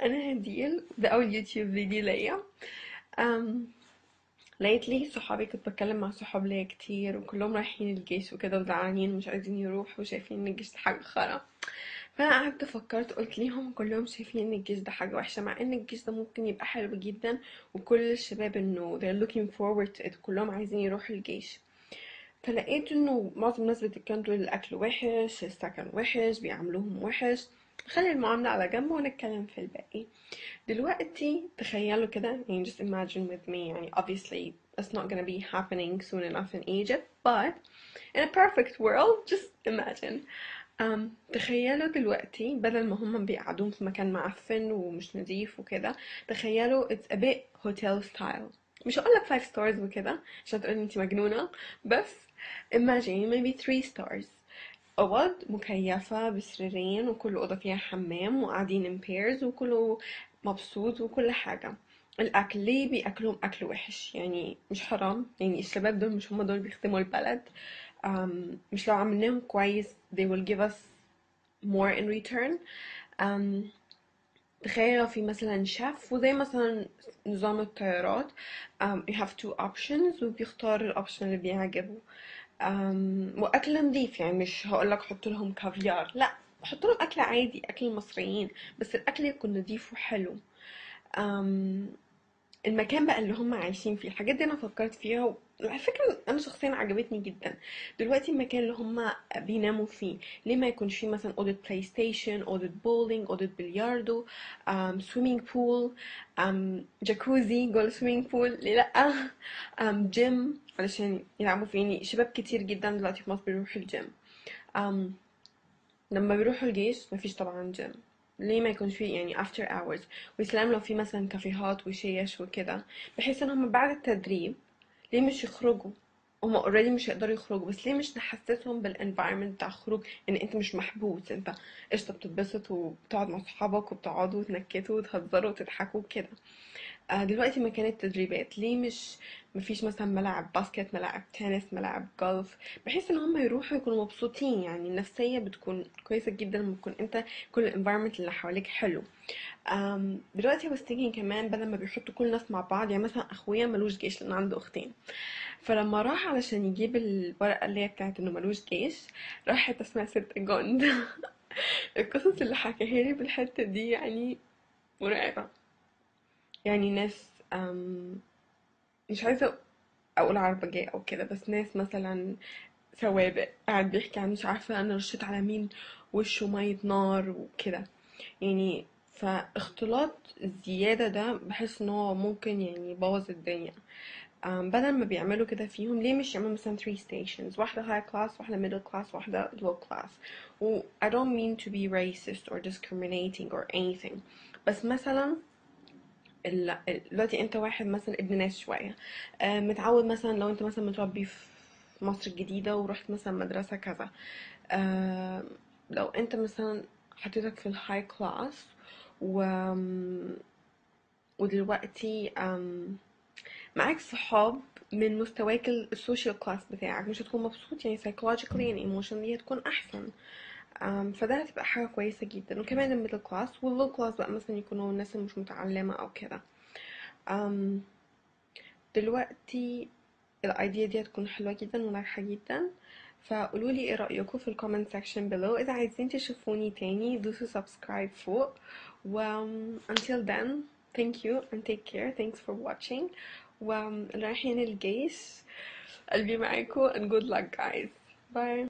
انا هديل، ده اول يوتيوب فيديو ليا. أم lately صحابي كنت بتكلم مع صحاب ليا كتير وكلهم رايحين الجيش وكده وزعلانين ومش عايزين يروحوا وشايفين ان الجيش ده حاجة خرا. فانا قعدت فكرت قلت ليهم كلهم شايفين ان الجيش ده حاجة وحشة، مع ان الجيش ده ممكن يبقى حلو جدا، وكل الشباب انه they're looking forward to it، كلهم عايزين يروحوا الجيش. فلقيت انه معظم الناس بتتكلم تقول الاكل وحش، السكن وحش، بيعاملوهم وحش. خلي المعاملة على جنب ونتكلم في الباقي. دلوقتي تخيلوا كده، يعني just imagine with me، يعني obviously it's not gonna be happening soon enough in Egypt, but in a perfect world just imagine. تخيلوا دلوقتي بدل ما هم بيقعدون في مكان معفن ومش نظيف وكده، تخيلوا it's a bit hotel style. مش هقولك 5 stars وكده عشان تقولي انتي مجنونة، بس imagine maybe 3 stars. أوض مكيفة بسريرين وكل أوضة فيها حمام وقاعدين in pairs وكله مبسوط وكل حاجة. الأكل ليه بيأكلهم أكل وحش؟ يعني مش حرام؟ يعني الشباب دول مش هما دول بيخدموا البلد؟ مش لو عملناهم كويس they will give us more in return. um, تخيل لو في مثلا شيف، وزي مثلا نظام الطيارات you have two options وبيختار الاوبشن اللي بيعجبه. واكل نظيف، يعني مش هقولك حط لهم كافيار، لا، حط لهم اكل عادي، اكل المصريين، بس الاكل يكون نظيف وحلو. أم المكان بقى اللي هم عايشين فيه، الحاجات دي انا فكرت فيها على فكرة انا شخصيا عجبتني جدا. دلوقتي المكان اللي هم بيناموا فيه، ليه ما يكونش فيه مثلا اوضه بلاي ستيشن، اوضه بولينج، اوضه بلياردو، سويمينج بول، جاكوزي جوه السويمينج بول، ليه لا؟ جيم علشان يلعبوا فيه. يعني شباب كتير جدا دلوقتي في مصر بيروحوا الجيم. أم لما بيروحوا الجيش مفيش طبعا جيم، ليه ما يكونش فيه يعني after hours؟ ويسلام لو في مثلا كافيهات وشيش وكده، بحيث ان هم بعد التدريب ليه مش يخرجوا؟ هم already مش هيقدروا يخرجوا، بس ليه مش نحسسهم بالenvironment بتاع الخروج، ان انت مش محبوس، انت قشطه بتتبسط وبتقعد مع صحابك وبتقعدوا وتنكتوا وتهزروا وتضحكوا كده. دلوقتي مكان التدريبات ليه مش مفيش مثلا ملاعب باسكت، ملاعب تنس، ملاعب جولف، بحيث ان هم يروحوا يكونوا مبسوطين؟ يعني النفسية بتكون كويسة جدا لما تكون انت كل الانفايرمنت اللي حواليك حلو. دلوقتي بس تيجي كمان بدل ما بيحطوا كل الناس مع بعض، يعني مثلا اخويا ملوش جيش لان عنده اختين، فلما راح علشان يجيب الورقة اللي هي بتاعت انه ملوش جيش، راح حتة اسمها ست جند. القصص اللي حكاها لي بالحتة دي يعني مرعبة. يعني ناس مش عايزة اقول عربجية او كده، بس ناس مثلا سوابق قاعد بيحكي عن مش عارفة انا رشيت على مين وشه مية نار وكده. يعني فاختلاط الزيادة ده بحس ان هو ممكن يعني يبوظ الدنيا. بدل ما بيعملوا كده فيهم، ليه مش يعملوا مثلا 3 stations، واحدة high class، واحدة middle class، واحدة low class؟ و I don't mean to be racist or discriminating or anything، بس مثلا دلوقتي انت واحد مثلا ابن ناس شوية، متعود مثلا لو انت مثلا متربي في مصر الجديدة ورحت مثلا مدرسة كذا، آه، لو انت مثلا حطيتك في الهاي كلاس و ودلوقتي معاك صحاب من مستواك السوشيال كلاس بتاعك، مش هتكون مبسوط؟ يعني psychologically and emotionally هتكون احسن. فده هتبقى حاجة كويسة جدا. وكمان الميدل كلاس واللو كلاس بقى مثلا يكونوا الناس اللي مش متعلمة او كده. أم دلوقتي الايديا دي هتكون حلوة جدا وناجحة جدا. فقولوا لي ايه رأيكم في الكومنت سيكشن below. اذا عايزين تشوفوني تاني دوسوا سبسكرايب فوق. و until then thank you and take care. Thanks for watching. و رايحين الجيش، قلبي معاكم and good luck guys. Bye.